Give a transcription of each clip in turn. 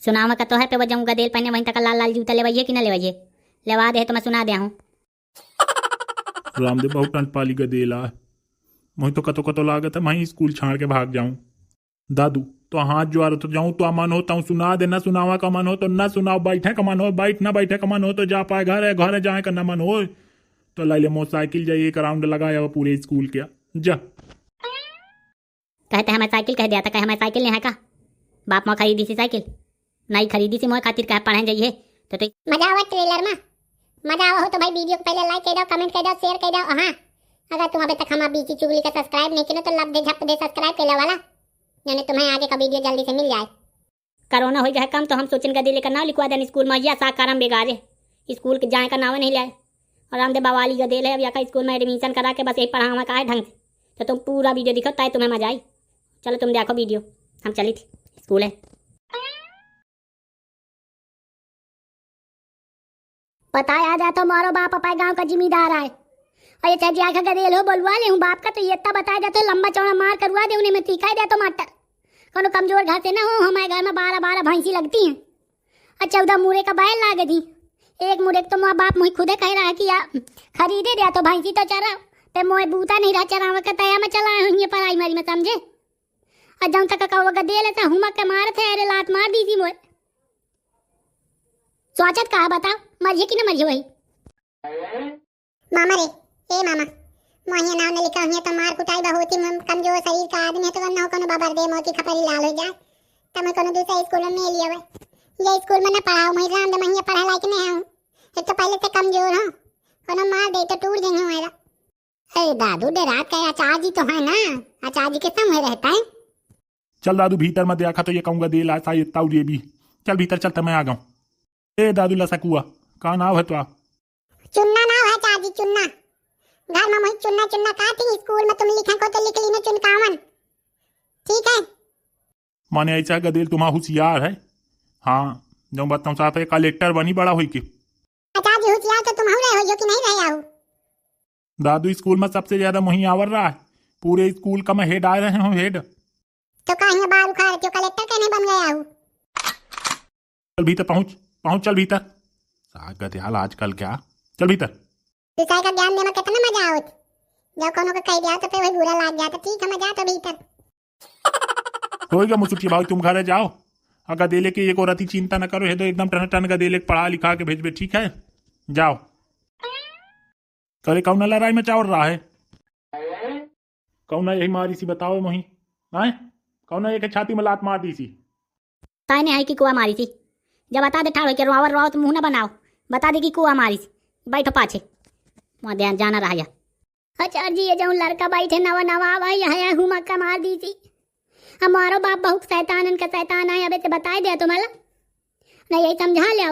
सुनावा का तो है पे वो जाऊँ गदेल पहने वहीं तक लाल लाल जूता लेवाइए कि ना लेवाइए। लेवा दे तो मैं सुना दे हूँ। रामदेव बहुत टंट पाली गदेला मुझे तो कतो लागत है मैं स्कूल छाड़ के भाग जाऊं। दादू तो हाथ ज्वार तो जाऊं तो मन होता हूँ सुना दे, ना सुनावा का मन हो तो ना सुनाओ, बैठे का मन हो बैठ, ना बैठे का मन हो तो जा पाए घर है जाए का ना मन हो तो लाई ले मोटरसाइकिल जाइए एक राउंड लगाया वो पूरे स्कूल के जा। कहते हमें साइकिल कह दिया था, कहे हमें साइकिल नहीं है का? बाप माँ खरीदी सी साइकिल नहीं खरीदी सी मोह खातिर कहे पढ़े जाइए तो मजा आवा ट्रेलर में। मजा आवा हो तो भाई वीडियो को पहले लाइक कर दो, कमेंट कर दो, शेयर कर दो। हाँ अगर तुम अभी तक हमारा बीची चुगली का सब्सक्राइब नहीं किया तो लब दे झप दे सब्सक्राइब कर लो वाला, यानी तुम्हें आगे का वीडियो जल्दी से मिल जाए। कोरोना हो जाए कम तो हम सोचन का दिल का नाम लिखवा दें स्कूल में, या साकारम बेगारे स्कूल के जाए का नाम नहीं लाए। और रामदेव बवाली का दिल है अब या स्कूल में एडमिशन करा के बस यही पढ़ावा का है ढंग से। तो तुम पूरा वीडियो दिखो ताकि तुम्हें मजा आई। चलो तुम देखो वीडियो, हम चली थी स्कूल है। पता आ जा तो मारो बाप अपाए गांव का जिम्मेदार है और ये चाहे जाकर गदेल हो बोलवा ले हूँ बाप का तो ये इतना बता जा तो लंबा चौड़ा मार करवा दे उन्हें, मैं तीखा दे तो मटर कोनो कमजोर घर से ना हो। हमारे घर में 12 भैंसी लगती हैं और 14 मुरे का बैल लागे थी। एक मुरे तो माँ बाप मुझे खुदे कह रहा है कि खरीदे दिया तो भैंसी तो चरा ते मोए बूता नहीं रहा चरावा का तया में चला हुई पढ़ाई मारी में समझे। और जब तक का गदेल है हुमा के मार थे अरे लात मार दी थी मोए। स्वाचत कहा बताओ मरिए कि ना मरिए वही मामा रे। ए मामा मोहिया नाव ने लिखा हुई तो मार कुटाई बहुत ही कमजोर शरीर का आदमी है तो न हो कोनो बाबर दे मोती खपरी लाल हो जाए तो मैं कोनो दूसरा स्कूल में ले लिया ये स्कूल में न पढ़ाओ मैं राम दे महिया पढ़ा लायक नहीं हूं। एक तो पहले से कमजोर हूं, कोनो मार दे तो टूट जाएंगे मेरा। अरे दादू दे रात का आचार्य जी तो है ना, आचार्य जी के संग में रहता है। चल दादू भीतर में देखा तो ये कहूँगा दे ला सा इतना ये भी चल भीतर चलता मैं आ गऊँ। ए दादू लसकुआ का नाव है तो चुन्ना नाव है चाची चुन्ना। घर में मुझे चुन्ना चुन्ना कहती, स्कूल में तुम लिखा को तो लिख ली ना चुनकावन, ठीक है। माने ऐसा गदेल तुम्हारा होशियार है। हाँ जो बताऊँ साहब है कलेक्टर बनी बड़ा हुई के चाची होशियार तो तुम हो रहे हो जो कि नहीं रहे हो। दादू स्कूल में सबसे ज्यादा मुही आवर रहा है, पूरे स्कूल का मैं हेड आ रहे हूँ हेड। तो कहीं बाल उखाड़ के कलेक्टर कहने बन गया हूँ। चल भीतर पहुँच पहुँच चल भीतर सागत यार आजकल क्या चल भीतर। विषय का ज्ञान देना कितना मजा आवत, जब कोनो को कह दिया तो फिर वही बुरा लग जाता। ठीक है मैं जा तो भीतर होएगा मुसुकी भाई तुम घर जाओ। अगर दे लेके एक औरत ही चिंता न करो है तो एकदम टन टन का दे ले पढ़ा लिखा के भेज ठीक है जाओ। करे कौन लड़ाई में चावल रहा है कौन यही मारी सी बताओ मोही आए कौन एक छाती में लात मार दी सी ताई ने आई कि कुआ मारी थी। जब बता दे ठाड़ो के रोवर रहो तो मुंह ना बनाओ, बता दे कि कुआ मारी थी। बैठो पाछे वहाँ ध्यान जाना रहा या आचार्य जी ये जो लड़का बैठे नवा नवा भाई है हुमा का मार दी थी। हमारो बाप बहुत शैतान का शैतान है अबे से बता दिया तुम्हारा नहीं यही समझा ले।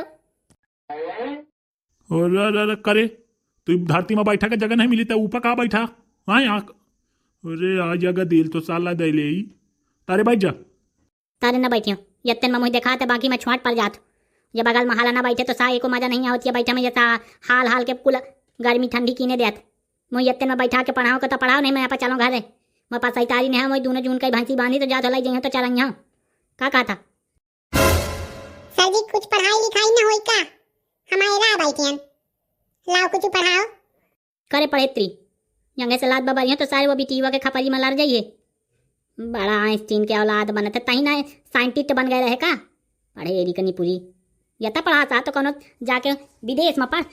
और करे तो धरती में बैठा के जगह नहीं मिली तो ऊपर कहाँ बैठा हाँ यहाँ। अरे आज जगह दिल तो साला दे ले तारे बैठ जा। तारे न बैठियो यत्तन में मुझे दिखाते बाकी मैं छुआट पड़ जात। ये बगल में हाला ना बैठे तो सा एको मजा नहीं आवती है बैठे में जैसा हाल हाल के कुल गर्मी ठंडी कीने देत। मुझे यत्तन में बैठा के पढ़ाओ तो पढ़ाओ नहीं मैं यहाँ पर चलो घर है मेरे पास सैतारी नहीं है। मैं दोनों जून का भैंसी बांधी तो जा तो लाई जाइए तो चल यहाँ का कहा था सर जी कुछ पढ़ाई लिखाई ना होई का हमारे राह बैठियन लाओ कुछ पढ़ाओ करे पढ़ेत्री यंगे से लाद बबरिया तो सारे वो भी टीवा के खपरी में लड़ जाइए। बड़ा आइंस्टीन के औलाद बनते तही ना साइंटिस्ट बन गए रहे का पढ़े एरी कनी पूरी यता पढ़ा सा तो कोनो जाके विदेश में पढ़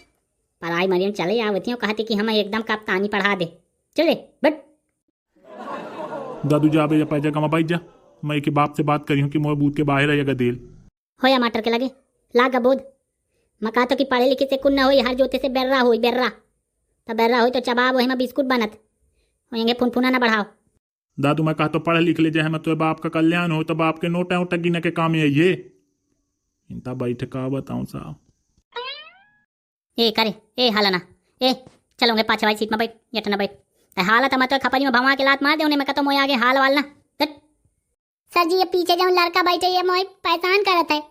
पढ़ाई मरियम चले आवती हूँ कहती कि हमें एकदम कप्तानी पढ़ा दे चले बट दादू जा पैजा कमा बैठ जा मैं के बाप से बात करी हूँ कि मोह बूथ के बाहर है गदेल होया माटर के लगे लागा बोध मका तो कि पढ़े लिखे से कुन न हो हर जोते से बेर्रा हो बेर्रा तो बेर्रा हो तो चबाब वही में बिस्कुट बनत होएंगे फुनफुना ना बढ़ाओ। दादू मैं कहा तो पढ़ लिख ले जाए मैं तो बाप का कल्याण हो तो बाप के नोटा वोटा गिने के काम है ये इनता बैठ का बताऊं साहब। ए करे ए हालना ए चलोगे पाछे वाली सीट में बैठ यट ना बैठ हालत मत तो खपरी में भवा के लात मार दे उन्हें मैं कहता मोए आगे हाल वाल ना सर जी ये पीछे जो लड़का बैठे ये मोए पहचान करत है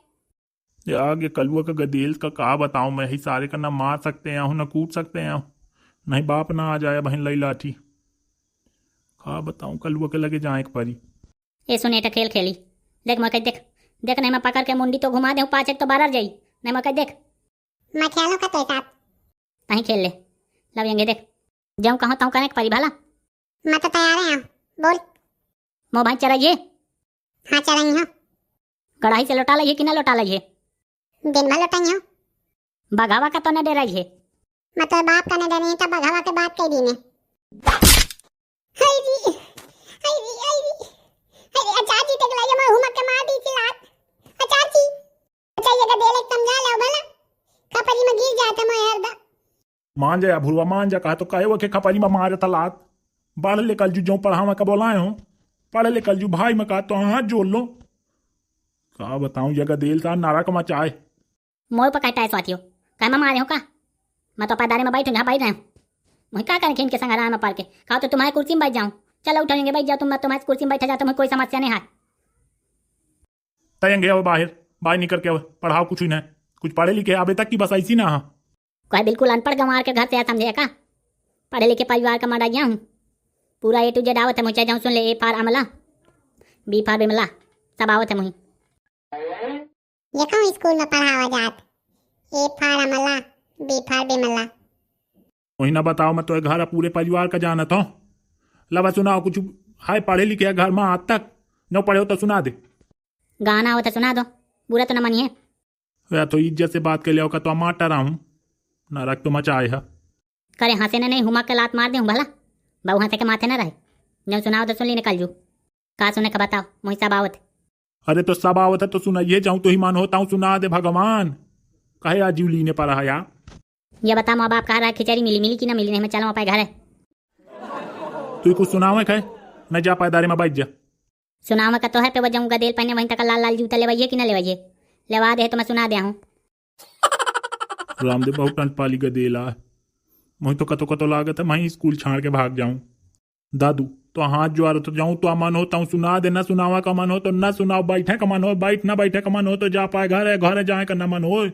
ये आगे कलुआ का गदेल का कहा बताऊं मैं ही सारे का ना मार सकते हैं ना कूट सकते हैं नहीं बाप ना आ जाए बहन लई लाठी कहा बताऊं कलुआ के लगे जाए एक परी। ए सुनेटा खेल खेली देख मैं देख देख नहीं मैं पकड़ के मुंडी तो घुमा दे पाँच एक तो बारह जाई नहीं मैं कह देख मैं खेलूं का तो साथ तहीं खेल ले लवेंगे देख जाऊँ कहाँ ताऊँ कने परी भाला मैं तो तैयार है बोल। मो भाई चलाइए हाँ चलेंगे हो कढ़ाई से लौटा लाइए कि ना लौटा लाइए दिन भर लौटेंगे हो। बगावा का तो न डे रही है मैं तो बाप का नहीं डरी तब भगवा के बात कह दी ने। हाय री हाय री हाय री हाय री चाची तक लाइए मैं हुमक के मार दी थी लात चाची चाहिए का देले समझा लो भला कपड़ी में गिर जाता मैं हरदा। मान जा भुरवा मान जा कहा तो कहे वो के खपारी में मारे तलात पढ़ ले कल जो पढ़ावा का बोलाए हो पढ़ ले कल भाई में कहा तो हाथ जोड़ लो का बताऊं जगह देल का नारा कमा चाहे मोर पर कहता है स्वातियो कह मैं मारे हो का मैं तो पैदारे में बैठूँ जहाँ बैठ रहे हूँ मुझे क्या करें खींच के संग आराम में पढ़ के कहा तो तुम्हारी कुर्सी में बैठ जाऊँ चलो उठाएंगे बैठ जाओ मैं तुम्हारी कुर्सी में बैठा जाता मुझे कोई समस्या नहीं है तयंगे अब बाहर निकल के पढ़ाओ कुछ ही नहीं कुछ पढ़े लिखे अबे तक की बस ऐसी ना हाँ कोई बिल्कुल अनपढ़ गंवार के घर से आया समझे का पढ़े लिखे परिवार का मरा गया हूँ पूरा ए टू जेड आवत है मुझे जाऊँ सुन ले ए फार अमला बी फार बिमला सब आवत है मुझे ये कौन स्कूल में पढ़ावा जात ए फार अमला बी फार बिमला। वही ना बताओ मैं तो घर पूरे परिवार का जानत हूँ लवा सुनाओ कुछ हाय पढ़े लिखे घर में आज तक न पढ़े हो तो सुना दे गाना हो तो सुना दो बुरा तो न मानिए या तो इज्जत से बात कर लिया का तो माटा रहा हूँ नरक तो मचाए है करे हंसे न नहीं हुमा के लात मार दे भला बहु हंसे के माथे न रहे जब सुनाओ तो सुन ली निकल जू का सुने का बताओ मुझे सब आवत अरे तो सब आवत है तो सुनाइए जाऊँ तो ही मान होता हूँ सुना दे भगवान कहे आजीव लीने पर रहा यार ये बता माँ बाप कहा रहा है खिचड़ी मिली मिली कि ना मिली नहीं मैं चलो पाए घर है तू कुछ सुनावे कहे न जा पैदारे में बैठ जा सुनाव का तो है पे वो जाऊँगा देल पहने वहीं तक लाल लाल जूता लेवाइए कि ना लेवाइए लेवा दे तो मैं सुना दे हूँ रामदेव बहुत टंट पाली गदेला मुझे तो कतो लागत है मैं स्कूल छाड़ के भाग जाऊं दादू तो हाथ जो आ रहा तो जाऊं तो मन होता हूँ सुना दे ना सुनावा का मन हो तो ना सुनाओ बैठे का मन हो बैठ ना बैठे का मन हो तो जा पाए घर है जाए का ना मन हो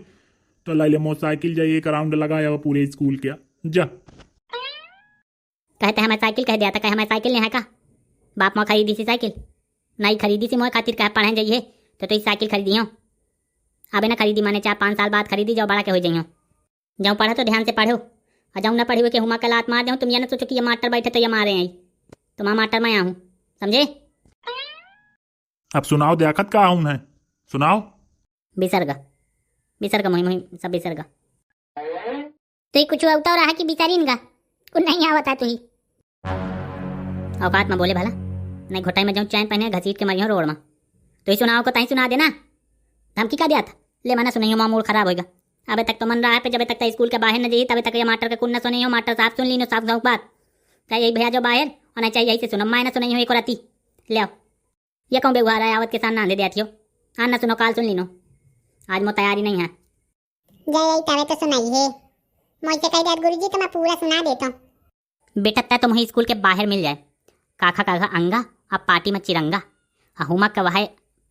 तो ला ले मोटरसाइकिल जाइए एक राउंड लगाया वो पूरे स्कूल के जा कहते हैं मैं साइकिल कह दिया था कहे मैं साइकिल नहीं है का बाप माँ खरीदी सी साइकिल नहीं खरीदी सी मोह खातिर कहे पढ़े जाइए तो साइकिल खरीदी हो अबे ना खरीदी माने 4-5 साल बाद खरीदी जाओ बड़ा के हो जाइयो जाऊँ पढ़ो तो ध्यान से पढ़ो और जाऊँ ना पढ़ी हुई कि हुमा का लात मार दूँ तुम ये ना सोचो कि ये मास्टर बैठे तो ये मारे आई तो मैं मास्टर में आऊँ समझे अब सुनाओ देखत का हूं है सुनाओ बिसर्ग मुही सब बिसर्ग तो ही कुछ होता रहा कि बिचारीन का कुछ नहीं आवता तू ही औकात में बोले भला नहीं घोटाई में जाऊँ चैन पहने घसीट के मरियो रोड में तो ही सुनाओ को तहीं सुना देना धमकी का दिया था ले मना सुनियो माँ मूड खराब होगा अबे तक तो मन रहा है पे जब तक स्कूल के बाहर न जाइए तब तक ये मास्टर के कुन न सुनियो मास्टर साहब सुन ली नो साफ साफ बात चाहिए यही भैया जो बाहर और नहीं चाहिए यही से सुनो मैं ना सुनियो एक राती ले आओ ये कहूँ बेगुहार है आवत के साथ नांदे दिया थियो हाँ ना सुनो काल सुन ली नो आज मो तैयारी नहीं है जय यही तवे तो सुनाई है मुझसे कह दिया गुरुजी तो मैं पूरा सुना देता हूँ। बेटा तय तो मुझे स्कूल के बाहर मिल जाए काखा काखा अंगा अब पार्टी में चिरंगा हुमा का वह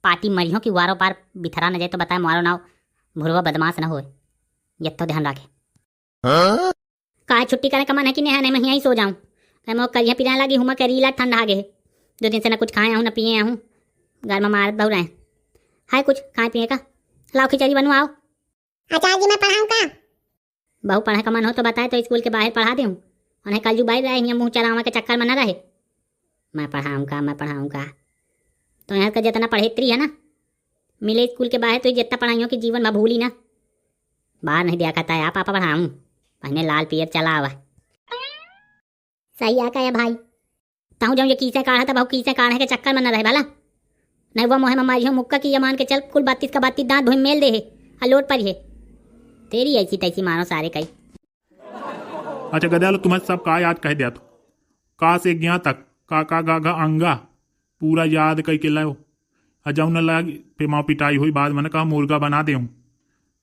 पार्टी मरियो की वारों पार बिथरा न जाए तो बताए मारो नाव भुरवा बदमाश न हो ये तो ध्यान रखे का छुट्टी करे का मन है कि नहीं मैं यहीं सो जाऊँ मैं कलियाँ पिराने लगी हुमा के रीला ठंडा गे 2 दिन से न कुछ खाए हूँ न पिए हूँ घर में मारत बहु रहे है कुछ खाए पिए का लाओ खिचड़ी बनवाओ आचार्य जी मैं पढ़ाऊँ का बहु पढ़े का मन हो तो बताए तो स्कूल के बाहर पढ़ा दूँ उन्हें कल जू बाहर रहे मुँह चलावा के चक्कर में न रहे मैं पढ़ाऊँगा तो यहाँ का जितना पढ़ेत्री है ना मिले स्कूल के बाहर तो जितना पढ़ाइयों की जीवन में भूली ना बाहर नहीं दिया करता है आप पापा पढ़ाऊँ पहने लाल पियर चला हुआ सही आका है भाई ताऊ जाऊँ ये कीसे काढ़ा था बहु कीसे काढ़े के चक्कर में न रहे भला नहीं वो मोहे मारी हो मुक्का की ये मान के चल कुल 32 का 32 दांत धोई मेल दे है लोट पर है तेरी ऐसी तैसी मानो सारे कई अच्छा गदयालो तुम्हें सब का याद कह दिया तो का से ज्ञा तक का गा गा अंगा पूरा याद कई के लाओ अजाऊ न लग पे माँ पिटाई हुई बाद मैंने कहा मुर्गा बना दे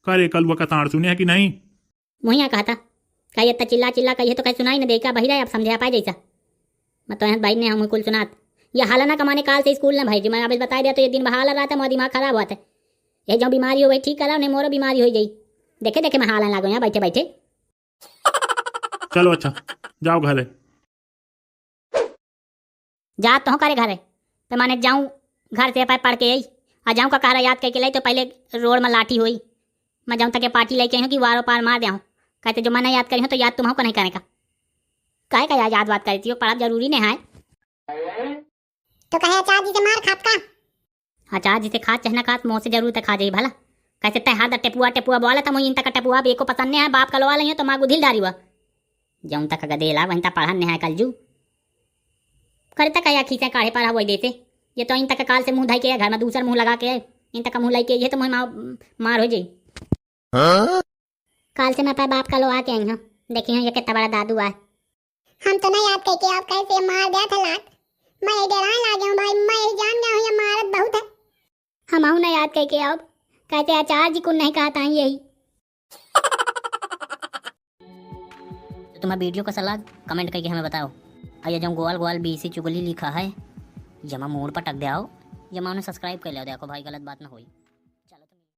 करे कल वह कताड़ सुने है कि नहीं मुहिया कहा था कही इतना चिल्ला चिल्ला कही तो कहीं सुनाई न देखा बही रहा अब समझा पाए जैसा मैं तो यहाँ भाई ने हम कुल सुनात ये हाला ना कमाने काल से स्कूल ना भाई जी मैं अभी बता दिया तो ये दिन बहाला रहा था मोर दिमाग खराब हुआ था ये जो बीमारी हो गई ठीक करा नहीं मोर बीमारी हो गई देखे देखे मैं हाला लागू यहाँ बैठे बैठे चलो अच्छा जाओ घर जा तो करे घर पे माने जाऊँ घर से पाए पढ़ के आई आ जाऊँ का कहा याद करके लाई तो पहले रोड में लाठी हुई मैं जाऊँ तक पार्टी लेके आई हूँ कि वारों पार मार दे कहते जो मैंने याद करी हूँ तो याद तुम्हारा को नहीं करने का काहे का याद बात करती हो पढ़ा जरूरी नहीं है तो कहे चाची से मार खात का आचार जिसे खा चहना खात मुँह से जरूर खा जाई भला कैसे तय हाथ टेपुआ टेपुआ बोला था मुझे इन तक टेपुआ भी एको पसंद नहीं है बाप कलवा लही तो माँ गुधिल डारी हुआ जौन तक गदेला वहीं तक पढ़न नहीं है कलजू करे तक या खींचे काढ़े पर वही देते ये तो इन तक काल से मुंह धाई के घर में दूसरा मुंह लगा के इन तक मुंह लाई के ये तो मुझे मार हो जाई काल से मैं अपने बाप का लोहा के आई हूँ देखी हूँ ये कितना बड़ा दादू है हम तो नहीं याद करके अब कैसे मार दिया था लात मैं डराने लगे हूँ भाई मैं जान गया हूँ ये मारत बहुत है हम आऊँ ना याद करके अब कहते आचार्य जी को नहीं कहा था यही तो तुम्हारा वीडियो का सलाह कमेंट करके हमें बताओ और ये जो गोल गोल बीसी चुगली लिखा है जमा मोड़ पर टक दे आओ जमा उन्हें सब्सक्राइब कर लो देखो भाई गलत बात ना होई।